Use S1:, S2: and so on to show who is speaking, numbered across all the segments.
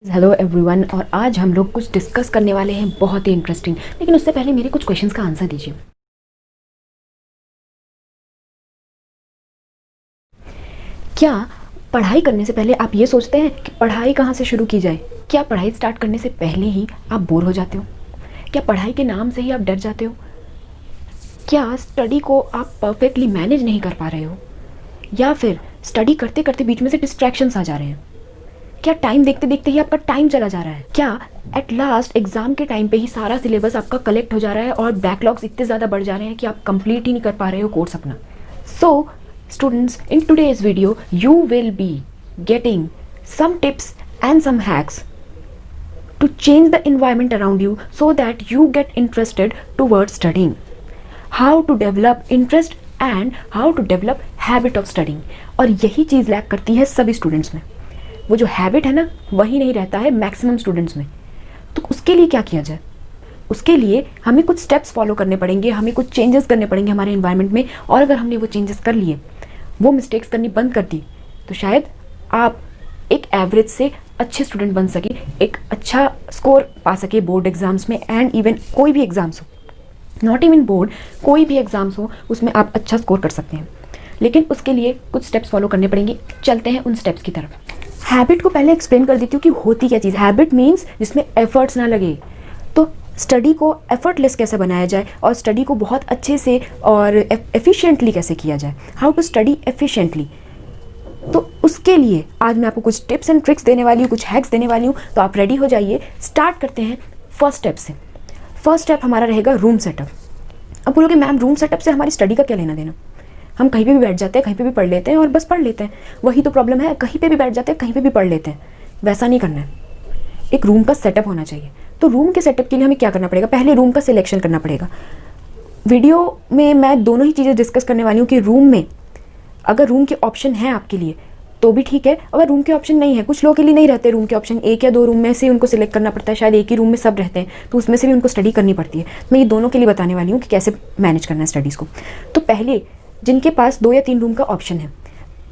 S1: Hello everyone, और आज हम लोग कुछ डिस्कस करने वाले हैं बहुत ही इंटरेस्टिंग। लेकिन उससे पहले मेरे कुछ क्वेश्चंस का आंसर दीजिए। क्या पढ़ाई करने से पहले आप ये सोचते हैं कि पढ़ाई कहाँ से शुरू की जाए? क्या पढ़ाई स्टार्ट करने से पहले ही आप बोर हो जाते हो? क्या पढ़ाई के नाम से ही आप डर जाते हो? क्या स्टडी को आप परफेक्टली मैनेज नहीं कर पा रहे हो, या फिर स्टडी करते करते बीच में से डिस्ट्रैक्शंस आ जा रहे हैं? क्या टाइम देखते देखते ही आपका टाइम चला जा रहा है? क्या एट लास्ट एग्जाम के टाइम पे ही सारा सिलेबस आपका कलेक्ट हो जा रहा है और बैकलॉग्स इतने ज़्यादा बढ़ जा रहे हैं कि आप कंप्लीट ही नहीं कर पा रहे हो कोर्स अपना? So students, in today's video you will be getting some tips and some hacks to change the environment around you so that you get interested towards studying. How to develop interest and how to develop habit of studying. और यही चीज़ lack करती है सभी students में। वो जो habit है ना, वही नहीं रहता है मैक्सिमम स्टूडेंट्स में। तो उसके लिए क्या किया जाए? उसके लिए हमें कुछ स्टेप्स फॉलो करने पड़ेंगे, हमें कुछ चेंजेस करने पड़ेंगे हमारे एनवायरनमेंट में। और अगर हमने वो चेंजेस कर लिए, वो मिस्टेक्स करनी बंद कर दी, तो शायद आप एक एवरेज से अच्छे स्टूडेंट बन सके, एक अच्छा स्कोर पा सके बोर्ड एग्जाम्स में, एंड इवन कोई भी एग्जाम्स हो, नॉट इवन बोर्ड, कोई भी एग्जाम्स हो उसमें आप अच्छा स्कोर कर सकते हैं। लेकिन उसके लिए कुछ स्टेप्स फॉलो करने पड़ेंगे। चलते हैं उन स्टेप्स की तरफ। हैबिट को पहले एक्सप्लेन कर देती हूँ कि होती क्या चीज़। हैबिट मीन्स जिसमें एफर्ट्स ना लगे। तो स्टडी को एफर्टलेस कैसे बनाया जाए और स्टडी को बहुत अच्छे से और एफिशिएंटली कैसे किया जाए, हाउ टू स्टडी एफिशिएंटली। तो उसके लिए आज मैं आपको कुछ टिप्स एंड ट्रिक्स देने वाली हूँ, कुछ हैक्स देने वाली हूँ। तो आप रेडी हो जाइए। स्टार्ट करते हैं फर्स्ट स्टेप से। फर्स्ट स्टेप हमारा रहेगा रूम सेटअप। अब बोलोगे मैम, रूम सेटअप से हमारी स्टडी का क्या लेना देना? हम कहीं पे भी बैठ जाते हैं, कहीं पे भी पढ़ लेते हैं और बस पढ़ लेते हैं। वही तो प्रॉब्लम है, कहीं पे भी बैठ जाते हैं, कहीं पे भी पढ़ लेते हैं। वैसा नहीं करना है। एक रूम का सेटअप होना चाहिए। तो रूम के सेटअप के लिए हमें क्या करना पड़ेगा? पहले रूम का सिलेक्शन करना पड़ेगा। वीडियो में मैं दोनों ही चीज़ें डिस्कस करने वाली हूँ कि रूम में अगर रूम के ऑप्शन हैं आपके लिए तो भी ठीक है, अगर रूम के ऑप्शन नहीं है, कुछ लोगों के लिए नहीं रहते रूम के ऑप्शन, एक या दो रूम में से उनको सिलेक्ट करना पड़ता है, शायद एक ही रूम में सब रहते हैं तो उसमें से भी उनको स्टडी करनी पड़ती है। मैं ये दोनों के लिए बताने वाली हूँ कि कैसे मैनेज करना है स्टडीज़ को। तो पहले जिनके पास 2 या 3 रूम का ऑप्शन है,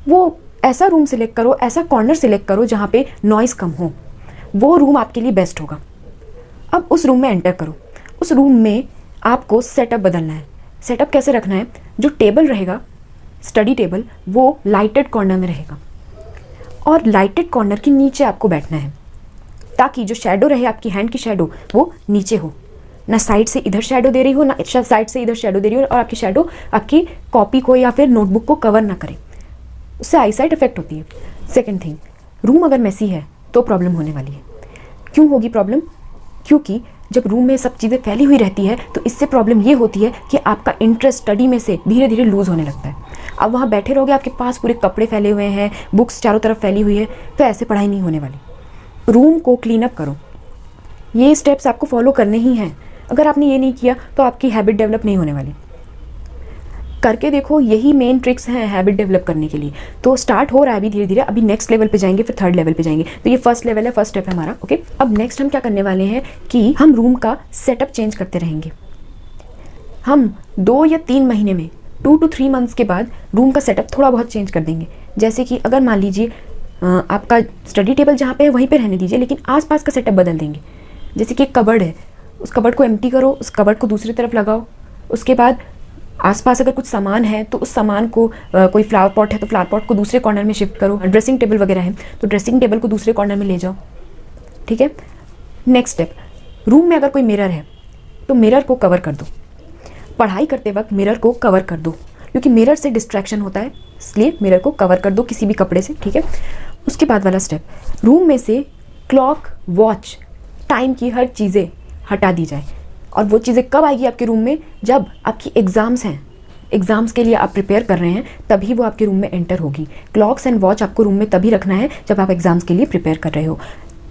S1: वो ऐसा रूम सिलेक्ट करो, ऐसा कॉर्नर सिलेक्ट करो जहाँ पे नॉइज़ कम हो। वो रूम आपके लिए बेस्ट होगा। अब उस रूम में एंटर करो। उस रूम में आपको सेटअप बदलना है। सेटअप कैसे रखना है? जो टेबल रहेगा, स्टडी टेबल, वो लाइटेड कॉर्नर में रहेगा और लाइटेड कॉर्नर के नीचे आपको बैठना है, ताकि जो शैडो रहे, आपकी हैंड की शैडो, वो नीचे हो। ना साइड से इधर शैडो दे रही हो, ना साइड से इधर शैडो दे रही हो, और आपकी शैडो आपकी कॉपी को या फिर नोटबुक को कवर ना करे। उससे आई साइट इफेक्ट होती है। सेकेंड थिंग, रूम अगर मेसी है तो प्रॉब्लम होने वाली है। क्यों होगी प्रॉब्लम? क्योंकि जब रूम में सब चीज़ें फैली हुई रहती है तो इससे प्रॉब्लम ये होती है कि आपका इंटरेस्ट स्टडी में से धीरे धीरे लूज़ होने लगता है। अब वहाँ बैठे रहोगे, आपके पास पूरे कपड़े फैले हुए हैं, बुक्स चारों तरफ फैली हुई है, तो ऐसे पढ़ाई नहीं होने वाली। रूम को क्लीन अप करो। ये स्टेप्स आपको फॉलो करने ही हैं। अगर आपने ये नहीं किया तो आपकी हैबिट डेवलप नहीं होने वाली। करके देखो, यही मेन ट्रिक्स हैं हैबिट डेवलप करने के लिए। तो स्टार्ट हो रहा है अभी धीरे धीरे, अभी नेक्स्ट लेवल पे जाएंगे, फिर थर्ड लेवल पे जाएंगे। तो ये फर्स्ट लेवल है, फर्स्ट स्टेप है हमारा। ओके, अब नेक्स्ट हम क्या करने वाले हैं कि हम रूम का सेटअप चेंज करते रहेंगे। हम 2 या 3 महीने में, 2 to 3 मंथ्स के बाद रूम का सेटअप थोड़ा बहुत चेंज कर देंगे। जैसे कि अगर मान लीजिए आपका स्टडी टेबल जहाँ पे है वहीं पे रहने दीजिए, लेकिन आसपास का सेटअप बदल देंगे। जैसे कि एक कबर्ड है, उस कबर्ड को एम्प्टी करो, उस कबर्ड को दूसरी तरफ लगाओ। उसके बाद आसपास अगर कुछ सामान है तो उस सामान को, कोई फ्लावर पॉट है तो फ्लावर पॉट को दूसरे कॉर्नर में शिफ्ट करो। ड्रेसिंग टेबल वगैरह है तो ड्रेसिंग टेबल को दूसरे कॉर्नर में ले जाओ। ठीक है। नेक्स्ट स्टेप, रूम में अगर कोई मिरर है तो मिरर को कवर कर दो। पढ़ाई करते वक्त मिरर को कवर कर दो, क्योंकि मिरर से डिस्ट्रैक्शन होता है, इसलिए मिरर को कवर कर दो किसी भी कपड़े से। ठीक है। उसके बाद वाला स्टेप, रूम में से क्लॉक, वॉच, टाइम की हर चीज़ें हटा दी जाए। और वो चीज़ें कब आएगी आपके रूम में? जब आपकी एग्ज़ाम्स हैं, एग्ज़ाम्स के लिए आप प्रिपेयर कर रहे हैं, तभी वो आपके रूम में एंटर होगी। क्लॉक्स एंड वॉच आपको रूम में तभी रखना है जब आप एग्ज़ाम्स के लिए प्रिपेयर कर रहे हो।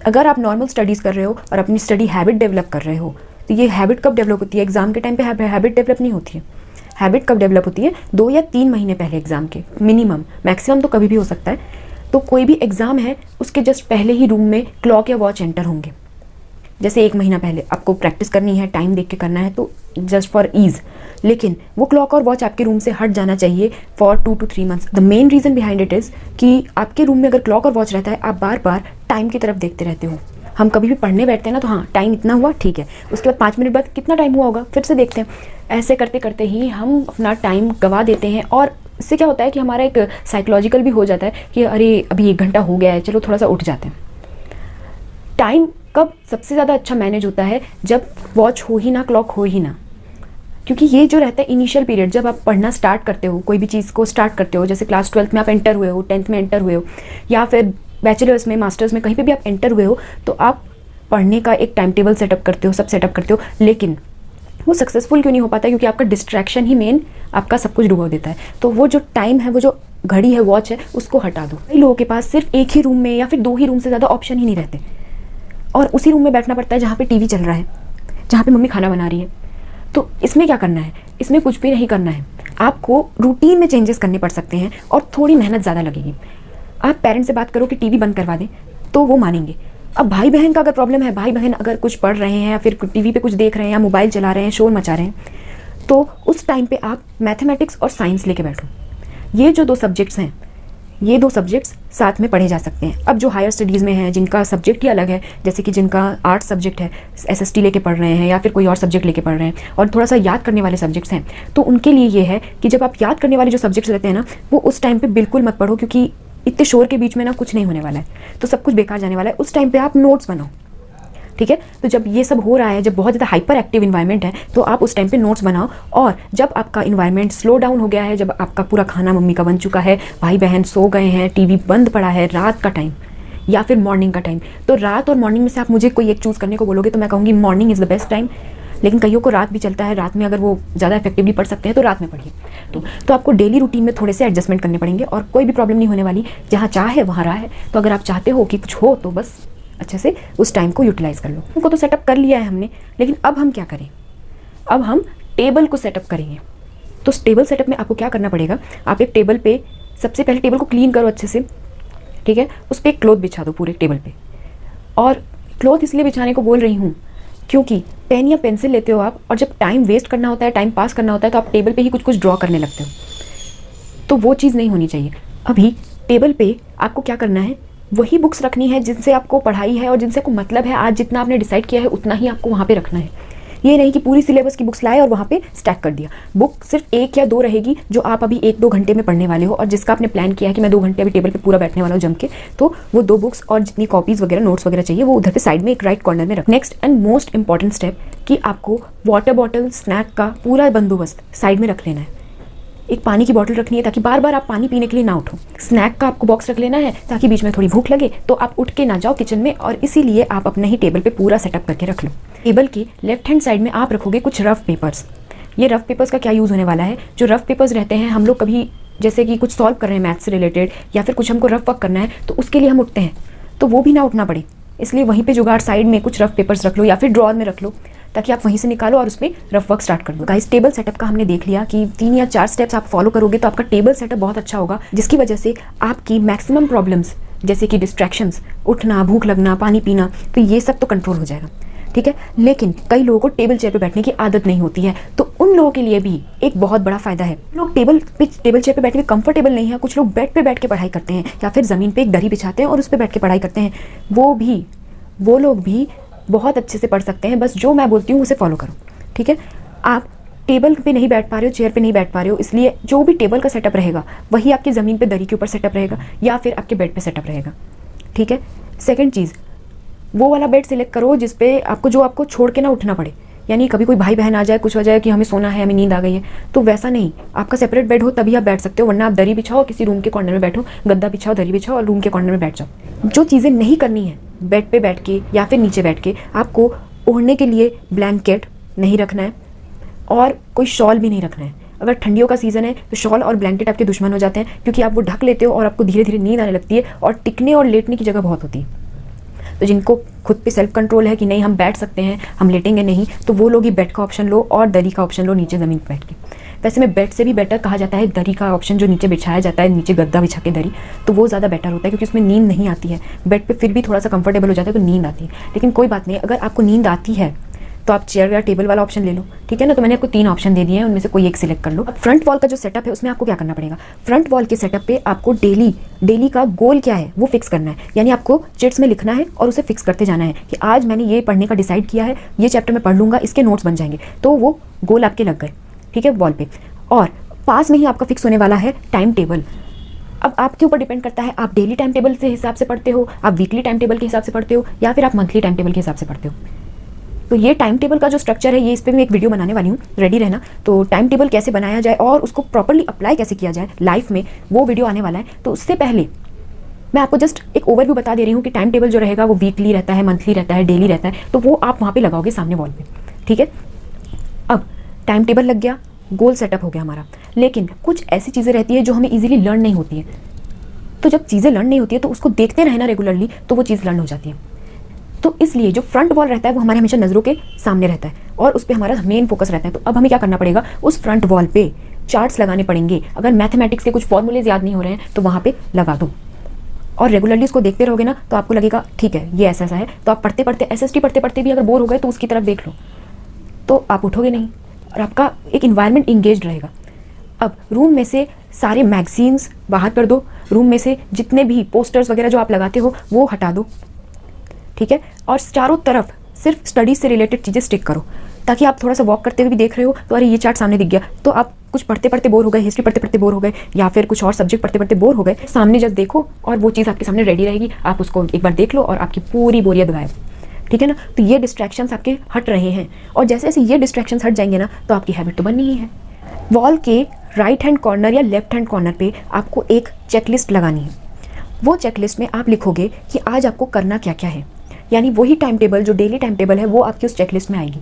S1: अगर आप नॉर्मल स्टडीज़ कर रहे हो और अपनी स्टडी हैबिट डेवलप कर रहे हो, तो ये हैबिट कब डेवलप होती है? एग्ज़ाम के टाइम पे हैबिट डेवलप नहीं होती है। हैबिट कब डेवलप होती है? 2 या 3 महीने पहले एग्ज़ाम के, मिनिमम। मैक्सिमम तो कभी भी हो सकता है। तो कोई भी एग्ज़ाम है उसके जस्ट पहले ही रूम में क्लॉक या वॉच एंटर होंगे। जैसे 1 महीना पहले आपको प्रैक्टिस करनी है, टाइम देख के करना है, तो जस्ट फॉर ईज। लेकिन वो क्लॉक और वॉच आपके रूम से हट जाना चाहिए for 2 to 3 months. The main reason behind it is कि आपके रूम में अगर क्लॉक और वॉच रहता है, आप बार बार टाइम की तरफ देखते रहते हो। हम कभी भी पढ़ने बैठते हैं ना तो हाँ टाइम इतना हुआ ठीक है, उसके बाद 5 मिनट बाद कितना टाइम हुआ होगा फिर से देखते हैं। ऐसे करते करते ही हम अपना टाइम गंवा देते हैं, और इससे क्या होता है कि हमारा एक साइकोलॉजिकल भी हो जाता है कि अरे अभी 1 घंटा हो गया है, चलो थोड़ा सा उठ जाते हैं। टाइम कब सबसे ज़्यादा अच्छा मैनेज होता है? जब वॉच हो ही ना, क्लॉक हो ही ना। क्योंकि ये जो रहता है इनिशियल पीरियड, जब आप पढ़ना स्टार्ट करते हो, कोई भी चीज़ को स्टार्ट करते हो, जैसे क्लास 12th में आप एंटर हुए हो, 10th में एंटर हुए हो, या फिर बैचलर्स में, मास्टर्स में, कहीं पे भी आप एंटर हुए हो, तो आप पढ़ने का एक टाइम टेबल सेटअप करते हो, सब सेटअप करते हो, लेकिन वो सक्सेसफुल क्यों नहीं हो पाता? क्योंकि आपका डिस्ट्रैक्शन ही मेन आपका सब कुछ डुबा देता है। तो वो जो टाइम है, वो जो घड़ी है, वॉच है, उसको हटा दो। कई लोगों के पास सिर्फ एक ही रूम में या फिर 2 ही रूम से ज़्यादा ऑप्शन ही नहीं रहते, और उसी रूम में बैठना पड़ता है जहाँ पे टीवी चल रहा है, जहाँ पे मम्मी खाना बना रही है। तो इसमें क्या करना है? इसमें कुछ भी नहीं करना है। आपको रूटीन में चेंजेस करने पड़ सकते हैं और थोड़ी मेहनत ज़्यादा लगेगी। आप पेरेंट्स से बात करो कि टीवी बंद करवा दें तो वो मानेंगे। अब भाई बहन का अगर प्रॉब्लम है, भाई बहन अगर कुछ पढ़ रहे हैं या फिर टीवी पे कुछ देख रहे हैं या मोबाइल चला रहे हैं, शोर मचा रहे हैं, तो उस टाइम पे आप मैथमेटिक्स और साइंस लेके बैठो। ये जो 2 सब्जेक्ट्स हैं, ये 2 सब्जेक्ट्स साथ में पढ़े जा सकते हैं। अब जो हायर स्टडीज़ में हैं, जिनका सब्जेक्ट ही अलग है, जैसे कि जिनका आर्ट्स सब्जेक्ट है, एसएसटी लेके पढ़ रहे हैं या फिर कोई और सब्जेक्ट लेके पढ़ रहे हैं, और थोड़ा सा याद करने वाले सब्जेक्ट्स हैं, तो उनके लिए ये है कि जब आप याद करने वाले जो सब्जेक्ट्स रहते हैं ना, वो उस टाइम पे बिल्कुल मत पढ़ो, क्योंकि इतने शोर के बीच में ना कुछ नहीं होने वाला है, तो सब कुछ बेकार जाने वाला है। उस टाइम पे आप नोट्स बनाओ, ठीक है? तो जब ये सब हो रहा है, जब बहुत ज़्यादा हाइपर एक्टिव इन्वायरमेंट है, तो आप उस टाइम पे नोट्स बनाओ। और जब आपका इन्वायरमेंट स्लो डाउन हो गया है, जब आपका पूरा खाना मम्मी का बन चुका है, भाई बहन सो गए हैं, टीवी बंद पड़ा है, रात का टाइम या फिर मॉर्निंग का टाइम, तो रात और मॉर्निंग में से आप मुझे कोई एक चूज़ करने को बोलोगे तो मैं कहूँगी morning is the best time. लेकिन कईयों को रात भी चलता है, रात में अगर वो ज़्यादा इफेक्टिवली पढ़ सकते हैं तो रात में पढ़िए। तो आपको डेली रूटीन में थोड़े से एडजस्टमेंट करने पड़ेंगे और कोई भी प्रॉब्लम नहीं होने वाली। जहाँ चाह है वहाँ राह है। तो अगर आप चाहते हो कि कुछ हो तो बस अच्छे से उस टाइम को यूटिलाइज़ कर लो। उनको तो सेटअप कर लिया है हमने, लेकिन अब हम क्या करें? अब हम टेबल को सेटअप करेंगे। तो टेबल सेटअप में आपको क्या करना पड़ेगा? आप एक टेबल पे सबसे पहले टेबल को क्लीन करो अच्छे से, ठीक है? उस पर एक क्लॉथ बिछा दो पूरे टेबल पे। और क्लॉथ इसलिए बिछाने को बोल रही हूँ क्योंकि पेन या पेंसिल लेते हो आप, और जब टाइम वेस्ट करना होता है, टाइम पास करना होता है, तो आप टेबल पे ही कुछ कुछ ड्रॉ करने लगते हो, तो वो चीज़ नहीं होनी चाहिए। अभी टेबल पे आपको क्या करना है? वही बुक्स रखनी है जिनसे आपको पढ़ाई है और जिनसे आपको मतलब है। आज जितना आपने डिसाइड किया है उतना ही आपको वहाँ पे रखना है। ये नहीं कि पूरी सिलेबस की बुक्स लाए और वहाँ पे स्टैक कर दिया। बुक सिर्फ 1 या 2 रहेगी जो आप अभी 1-2 घंटे में पढ़ने वाले हो, और जिसका आपने प्लान किया है कि मैं 2 घंटे अभी टेबल पे पूरा बैठने वाला हूँ जम के, तो वो 2 बुक्स और जितनी कॉपीज़ वगैरह, नोट्स वगैरह चाहिए, वो उधर पे साइड में एक राइट कॉर्नर में रख। Next and most important step कि आपको वाटर बॉटल, स्नैक का पूरा बंदोबस्त साइड में रख लेना है। एक पानी की बोतल रखनी है ताकि बार बार आप पानी पीने के लिए ना उठो। स्नैक का आपको बॉक्स रख लेना है ताकि बीच में थोड़ी भूख लगे तो आप उठ के ना जाओ किचन में, और इसीलिए आप अपने ही टेबल पे पूरा सेटअप करके रख लो। टेबल की लेफ्ट हैंड साइड में आप रखोगे कुछ रफ पेपर्स। ये रफ पेपर्स का क्या यूज़ होने वाला है? जो रफ पेपर्स रहते हैं, हम लोग कभी जैसे कि कुछ सॉल्व कर रहे हैं मैथ्स से रिलेटेड, या फिर कुछ हमको रफ वर्क करना है, तो उसके लिए हम उठते हैं, तो वो भी ना उठना पड़े, इसलिए वहीं पे जुगाड़ साइड में कुछ रफ पेपर्स रख लो या फिर ड्रॉअर में रख लो, ताकि आप वहीं से निकालो और उसमें रफ वर्क स्टार्ट कर दो। गाइस, टेबल सेटअप का हमने देख लिया कि 3 या 4 स्टेप्स आप फॉलो करोगे तो आपका टेबल सेटअप बहुत अच्छा होगा, जिसकी वजह से आपकी मैक्सिमम प्रॉब्लम्स जैसे कि डिस्ट्रैक्शंस, उठना, भूख लगना, पानी पीना, तो ये सब तो कंट्रोल हो जाएगा, ठीक है? लेकिन कई लोगों को टेबल चेयर पे बैठने की आदत नहीं होती है, तो उन लोगों के लिए भी एक बहुत बड़ा फ़ायदा है। लोग टेबल चेयर पे बैठने में कंफर्टेबल नहीं है, कुछ लोग बेड पे बैठ के पढ़ाई करते हैं या फिर ज़मीन पे एक दरी बिछाते हैं और उस पर बैठ के पढ़ाई करते हैं। वो लोग भी बहुत अच्छे से पढ़ सकते हैं, बस जो मैं बोलती हूँ उसे फॉलो करो, ठीक है? आप टेबल पे नहीं बैठ पा रहे हो, चेयर पे नहीं बैठ पा रहे हो, इसलिए जो भी टेबल का सेटअप रहेगा वही आपकी ज़मीन पे दरी के ऊपर सेटअप रहेगा या फिर आपके बेड पे सेटअप रहेगा, ठीक है? सेकंड चीज़, वो वाला बेड सिलेक्ट करो जिस पे आपको छोड़ के ना उठना पड़े, यानी कभी कोई भाई बहन आ जाए, कुछ हो जाए कि हमें सोना है, हमें नींद आ गई है, तो वैसा नहीं। आपका सेपरेट बेड हो तभी आप बैठ सकते हो, वरना आप दरी बिछाओ, किसी रूम के कॉर्नर में बैठो, गद्दा बिछाओ, दरी बिछाओ और रूम के कॉर्नर में बैठ जाओ। जो चीज़ें नहीं करनी है बेड पे बैठ के या फिर नीचे बैठ के, आपको ओढ़ने के लिए ब्लैंकेट नहीं रखना है और कोई शॉल भी नहीं रखना है। अगर ठंडियों का सीज़न है तो शॉल और ब्लैंकेट आपके दुश्मन हो जाते हैं, क्योंकि आप वो ढक लेते हो और आपको धीरे धीरे नींद आने लगती है और टिकने और लेटने की जगह बहुत होती है। तो जिनको खुद पे सेल्फ कंट्रोल है कि नहीं हम बैठ सकते हैं, हम लेटेंगे नहीं, तो वो लोग ही बेड का ऑप्शन लो और दरी का ऑप्शन लो नीचे ज़मीन पर बैठ के। वैसे में बेड से भी बेटर कहा जाता है दरी का ऑप्शन, जो नीचे बिछाया जाता है, नीचे गद्दा बिछा के दरी, तो वो ज़्यादा बेटर होता है क्योंकि उसमें नींद नहीं आती है। बेड पे फिर भी थोड़ा सा कंफर्टेबल हो जाता है तो नींद आती है, लेकिन कोई बात नहीं, अगर आपको नींद आती है तो आप चेयर या टेबल वाला ऑप्शन ले लो, ठीक है ना। तो मैंने आपको 3 ऑप्शन दे दिए हैं, उनमें से कोई एक सिलेक्ट कर लो। अब फ्रंट वॉल का जो सेटअप है उसमें आपको क्या करना पड़ेगा, फ्रंट वॉल के सेटअप पे आपको डेली का गोल क्या है वो फिक्स करना है। यानी आपको चिट्स में लिखना है और उसे फिक्स करते जाना है कि आज मैंने ये पढ़ने का डिसाइड किया है, ये चैप्टर में पढ़ लूँगा, इसके नोट्स बन जाएंगे। तो वो गोल आपके लग गए, ठीक है, वॉल पे। और पास में ही आपका फिक्स होने वाला है टाइम टेबल। अब आपके ऊपर डिपेंड करता है, आप डेली टाइम टेबल के हिसाब से पढ़ते हो, आप वीकली टाइम टेबल के हिसाब से पढ़ते हो, या फिर आप मंथली टाइम टेबल के हिसाब से पढ़ते हो। तो ये टाइम टेबल का जो स्ट्रक्चर है, ये इस पर मैं एक वीडियो बनाने वाली हूँ, रेडी रहना। तो टाइम टेबल कैसे बनाया जाए और उसको प्रॉपर्ली अप्लाई कैसे किया जाए लाइफ में, वो वीडियो आने वाला है। तो उससे पहले मैं आपको जस्ट एक ओवरव्यू बता दे रही हूँ कि टाइम टेबल जो रहेगा वो वीकली रहता है, मंथली रहता है, डेली रहता है। तो वो आप वहाँ पे लगाओगे सामने वॉल पे, ठीक है। अब टाइम टेबल लग गया, गोल सेटअप हो गया हमारा। लेकिन कुछ ऐसी चीज़ें रहती है जो हमें इजीली लर्न नहीं होती है। तो जब चीज़ें लर्न नहीं होती है तो उसको देखते रहे ना रेगुलरली, तो वो चीज़ लर्न हो जाती है। तो इसलिए जो फ्रंट वॉल रहता है वो हमारे हमेशा नज़रों के सामने रहता है और उस पर हमारा मेन फोकस रहता है। तो अब हमें क्या करना पड़ेगा, उस फ्रंट वॉल पे चार्ट्स लगाने पड़ेंगे। अगर मैथमेटिक्स के कुछ फॉर्मूलेज याद नहीं हो रहे हैं तो वहाँ पे लगा दो और रेगुलरली उसको देखते रहोगे ना, तो आपको लगेगा ठीक है ये ऐसा है। तो आप पढ़ते पढ़ते एसएसटी पढ़ते पढ़ते भी अगर बोर हो गए तो उसकी तरफ देख लो, तो आप उठोगे नहीं और आपका एक इन्वायरमेंट इंगेज्ड रहेगा। अब रूम में से सारे मैगजीन्स बाहर कर दो, रूम में से जितने भी पोस्टर्स वगैरह जो आप लगाते हो वो हटा दो, ठीक है। और चारों तरफ सिर्फ स्टडीज से रिलेटेड चीज़ें स्टिक करो, ताकि आप थोड़ा सा वॉक करते हुए भी देख रहे हो तो अरे ये चार्ट सामने दिख गया, तो आप कुछ पढ़ते पढ़ते बोर हो गए, हिस्ट्री पढ़ते पढ़ते बोर हो गए, या फिर कुछ और सब्जेक्ट पढ़ते पढ़ते बोर हो गए, सामने जस्ट देखो और वो चीज़ आपके सामने रेडी रहेगी। आप उसको एक बार देख लो और आपकी पूरी बोरियत गायब, ठीक है ना। तो ये डिस्ट्रैक्शंस आपके हट रहे हैं और जैसे जैसे ये डिस्ट्रैक्शंस हट जाएंगे ना, तो आपकी हैबिट तो बननी ही है। वॉल के राइट हैंड कॉर्नर या लेफ्ट हैंड कॉर्नर पे आपको एक चेकलिस्ट लगानी है। वो चेकलिस्ट में आप लिखोगे कि आज आपको करना क्या क्या है, यानी वही टाइम टेबल जो डेली टाइम टेबल है वो आपकी उस चेकलिस्ट में आएगी।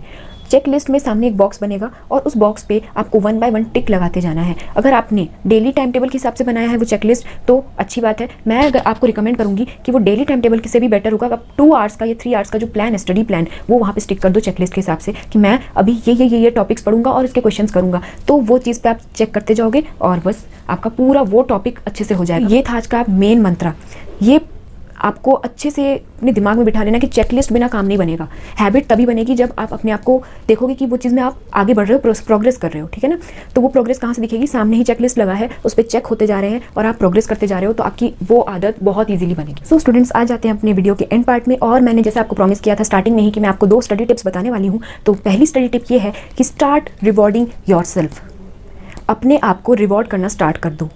S1: चेकलिस्ट में सामने एक बॉक्स बनेगा और उस बॉक्स पे आपको 1 बाय 1 टिक लगाते जाना है। अगर आपने डेली टाइम टेबल के हिसाब से बनाया है वो चेकलिस्ट तो अच्छी बात है। मैं अगर आपको रिकमेंड करूंगी कि वो डेली टाइम टेबल से भी बेटर होगा। आप 2 आवर्स का या 3 आवर्स का जो प्लान है, स्टडी प्लान, वो वहाँ पे स्टिक कर दो चेकलिस्ट के हिसाब से कि मैं अभी ये टॉपिक्स पढ़ूंगा और इसके क्वेश्चंस करूंगा। तो वो चीज़ पे आप चेक करते जाओगे और बस आपका पूरा वो टॉपिक अच्छे से हो जाएगा। ये था आज का मेन मंत्र। ये आपको अच्छे से अपने दिमाग में बिठा लेना कि चेकलिस्ट बिना काम नहीं बनेगा। हैबिट तभी बनेगी जब आप अपने आप को देखोगे कि वो चीज़ में आप आगे बढ़ रहे हो, प्रोग्रेस कर रहे हो, ठीक है ना। तो वो प्रोग्रेस कहाँ से दिखेगी, सामने ही चेकलिस्ट लगा है, उस पर चेक होते जा रहे हैं और आप प्रोग्रेस करते जा रहे हो, तो आपकी वो आदत बहुत ईजिली बनेगी। सो स्टूडेंट्स, आ जाते हैं अपने वीडियो के एंड पार्ट में। और मैंने जैसे आपको प्रॉमिस किया था स्टार्टिंग में ही कि मैं आपको 2 स्टडी टिप्स बताने वाली हूँ। तो पहली स्टडी टिप ये है कि स्टार्ट रिवॉर्डिंग योरसेल्फ। अपने आप को रिवॉर्ड करना स्टार्ट कर दो।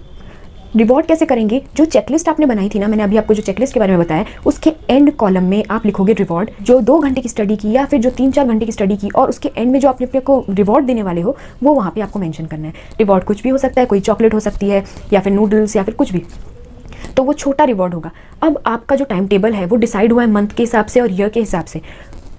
S1: रिवॉर्ड कैसे करेंगे, जो चेकलिस्ट आपने बनाई थी ना, मैंने अभी आपको जो चेकलिस्ट के बारे में बताया, उसके एंड कॉलम में आप लिखोगे रिवॉर्ड। जो 2 घंटे की स्टडी की या फिर जो 3-4 घंटे की स्टडी की और उसके एंड में जो अपने को रिवॉर्ड देने वाले हो वो वहाँ पे आपको मेंशन करना है। रिवॉर्ड कुछ भी हो सकता है, कोई चॉकलेट हो सकती है या फिर नूडल्स या फिर कुछ भी, तो वो छोटा रिवॉर्ड होगा। अब आपका जो टाइम टेबल है वो डिसाइड हुआ है मंथ के हिसाब से और ईयर के हिसाब से,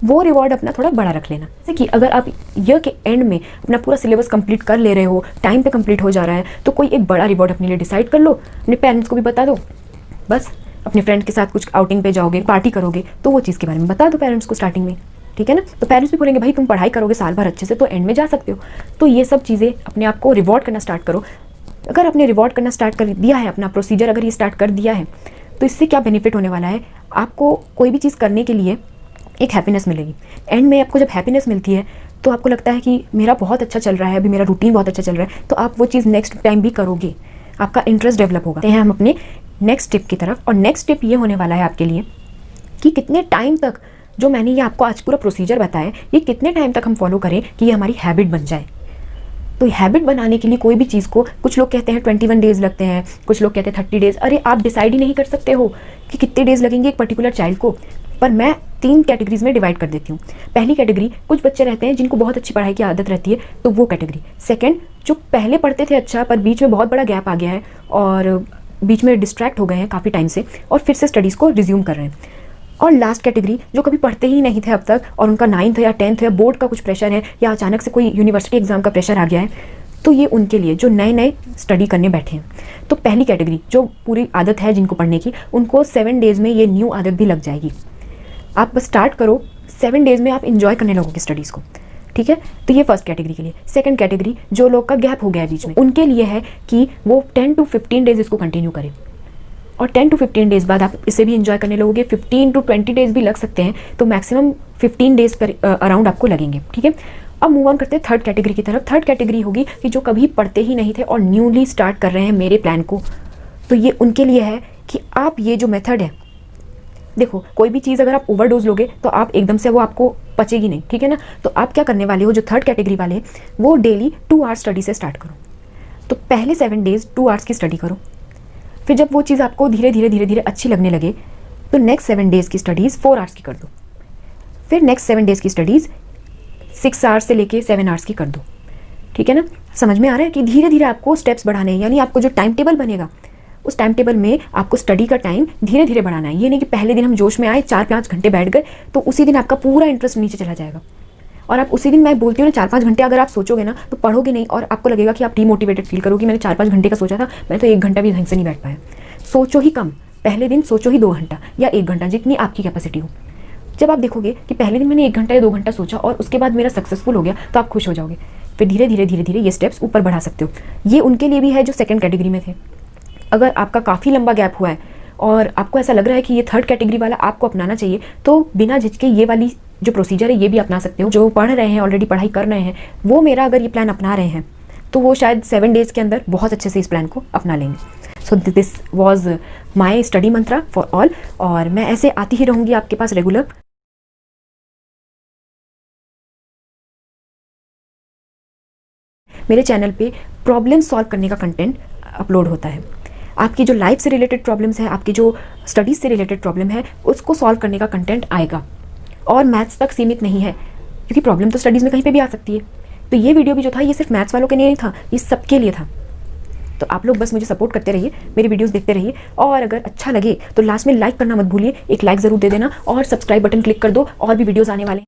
S1: वो रिवॉर्ड अपना थोड़ा बड़ा रख लेना। जैसे कि अगर आप ईयर के एंड में अपना पूरा सिलेबस कंप्लीट कर ले रहे हो, टाइम पे कंप्लीट हो जा रहा है, तो कोई एक बड़ा रिवॉर्ड अपने लिए डिसाइड कर लो। अपने पेरेंट्स को भी बता दो, बस अपने फ्रेंड के साथ कुछ आउटिंग पे जाओगे, पार्टी करोगे, तो वो चीज़ के बारे में बता दो पेरेंट्स को स्टार्टिंग में, ठीक है ना। तो पेरेंट्स भी बोलेंगे भाई तुम पढ़ाई करोगे साल भर अच्छे से तो एंड में जा सकते हो। तो ये सब चीज़ें अपने आप को रिवॉर्ड करना स्टार्ट करो। अगर आपने रिवॉर्ड करना स्टार्ट कर दिया है, अपना प्रोसीजर अगर ये स्टार्ट कर दिया है, तो इससे क्या बेनिफिट होने वाला है, आपको कोई भी चीज़ करने के लिए एक हैप्पीनेस मिलेगी। एंड में आपको जब हैप्पीनेस मिलती है तो आपको लगता है कि मेरा बहुत अच्छा चल रहा है, अभी मेरा रूटीन बहुत अच्छा चल रहा है, तो आप वो चीज़ नेक्स्ट टाइम भी करोगे, आपका इंटरेस्ट डेवलप होगा। हैं हम अपने नेक्स्ट टिप की तरफ, और नेक्स्ट टिप ये होने वाला है आपके लिए कि कितने टाइम तक जो मैंने ये आपको आज पूरा प्रोसीजर बताया, ये कितने टाइम तक हम फॉलो करें कि ये हमारी हैबिट बन जाए। तो हैबिट बनाने के लिए कोई भी चीज़ को, कुछ लोग कहते हैं 21 डेज़ लगते हैं, कुछ लोग कहते हैं 30 डेज़। अरे आप डिसाइड ही नहीं कर सकते हो कि कितने डेज़ लगेंगे एक पर्टिकुलर चाइल्ड को। पर मैं 3 कैटेगरीज में डिवाइड कर देती हूँ। पहली कैटेगरी, कुछ बच्चे रहते हैं जिनको बहुत अच्छी पढ़ाई की आदत रहती है, तो वो कैटेगरी। सेकंड, जो पहले पढ़ते थे अच्छा पर बीच में बहुत बड़ा गैप आ गया है और बीच में डिस्ट्रैक्ट हो गए हैं काफ़ी टाइम से और फिर से स्टडीज़ को रिज्यूम कर रहे हैं। और लास्ट कैटेगरी, जो कभी पढ़ते ही नहीं थे अब तक और उनका 9th या 10th या बोर्ड का कुछ प्रेशर है या अचानक से कोई यूनिवर्सिटी एग्जाम का प्रेशर आ गया है, तो ये उनके लिए जो नए नए स्टडी करने बैठे हैं। तो पहली कैटेगरी जो पूरी आदत है जिनको पढ़ने की, उनको 7 डेज़ में ये न्यू आदत भी लग जाएगी। आप बस स्टार्ट करो, 7 डेज़ में आप इंजॉय करने लगोगे स्टडीज़ को, ठीक है। तो ये फर्स्ट कैटेगरी के लिए। सेकंड कैटेगरी, जो लोग का गैप हो गया है बीच में, उनके लिए है कि वो 10 to 15 डेज़ इसको कंटिन्यू करें और 10 to 15 डेज़ बाद आप इसे भी इंजॉय करने लगोगे। 15 to 20 डेज़ भी लग सकते हैं, तो मैक्सिमम 15 डेज़ पर अराउंड आपको लगेंगे, ठीक है। अब मूव ऑन करते हैं थर्ड कैटेगरी की तरफ। थर्ड कैटेगरी होगी कि जो कभी पढ़ते ही नहीं थे और न्यूली स्टार्ट कर रहे हैं मेरे प्लान को। तो ये उनके लिए है कि आप ये जो मेथड है, देखो कोई भी चीज़ अगर आप ओवरडोज लोगे तो आप एकदम से वो आपको पचेगी नहीं, ठीक है ना। तो आप क्या करने वाले हो, जो थर्ड कैटेगरी वाले हैं वो डेली 2 आवर्स स्टडी से स्टार्ट करो। तो पहले 7 डेज 2 आवर्स की स्टडी करो। फिर जब वो चीज़ आपको धीरे धीरे अच्छी लगने लगे तो नेक्स्ट 7 डेज़ की स्टडीज़ 4 आवर्स की कर दो। फिर नेक्स्ट 7 डेज़ की स्टडीज़ 6 आवर्स से लेके 7 आवर्स की कर दो, ठीक है ना। समझ में आ रहा है कि धीरे धीरे आपको स्टेप्स बढ़ाने हैं, यानी आपको जो टाइम टेबल बनेगा उस टाइम टेबल में आपको स्टडी का टाइम धीरे धीरे बढ़ाना है। ये नहीं कि पहले दिन हम जोश में आए 4-5 घंटे बैठ गए तो उसी दिन आपका पूरा इंटरेस्ट नीचे चला जाएगा। और आप उसी दिन, मैं बोलती हूँ ना, 4-5 घंटे अगर आप सोचोगे ना तो पढ़ोगे नहीं और आपको लगेगा कि आप डीमोटिवेटेड फील करोगे। मैंने 4-5 घंटे का सोचा था, मैं तो 1 घंटा भी ढंग से नहीं बैठ पाया। सोचो ही कम, पहले दिन सोचो ही 2 घंटा या 1 घंटा, जितनी आपकी कैपेसिटी हो। जब आप देखोगे कि पहले दिन मैंने 1 घंटा या 2 घंटा सोचा और उसके बाद मेरा सक्सेसफुल हो गया तो आप खुश हो जाओगे। फिर धीरे धीरे ये स्टेप्स ऊपर बढ़ा सकते हो। ये उनके लिए भी है जो सेकंड कैटेगरी में थे। अगर आपका काफ़ी लंबा गैप हुआ है और आपको ऐसा लग रहा है कि ये थर्ड कैटेगरी वाला आपको अपनाना चाहिए, तो बिना झिझके ये वाली जो प्रोसीजर है ये भी अपना सकते हो। जो पढ़ रहे हैं, ऑलरेडी पढ़ाई कर रहे हैं, वो मेरा अगर ये प्लान अपना रहे हैं तो वो शायद 7 डेज़ के अंदर बहुत अच्छे से इस प्लान को अपना लेंगे। So this was my study Mantra for all. और मैं ऐसे आती ही रहूँगी आपके पास रेगुलर। मेरे चैनल पे प्रॉब्लम सॉल्व करने का कंटेंट अपलोड होता है। आपकी जो लाइफ से रिलेटेड प्रॉब्लम्स है, आपकी जो स्टडीज़ से रिलेटेड प्रॉब्लम है, उसको सॉल्व करने का कंटेंट आएगा। और मैथ्स तक सीमित नहीं है, क्योंकि प्रॉब्लम तो स्टडीज़ में कहीं पे भी आ सकती है। तो ये वीडियो भी जो था ये सिर्फ मैथ्स वालों के लिए नहीं था, ये सबके लिए था। तो आप लोग बस मुझे सपोर्ट करते रहिए, मेरी वीडियोस देखते रहिए। और अगर अच्छा लगे तो लास्ट में लाइक करना मत भूलिए, एक लाइक ज़रूर दे देना और सब्सक्राइब बटन क्लिक कर दो, और भी वीडियोज़ आने वाले हैं।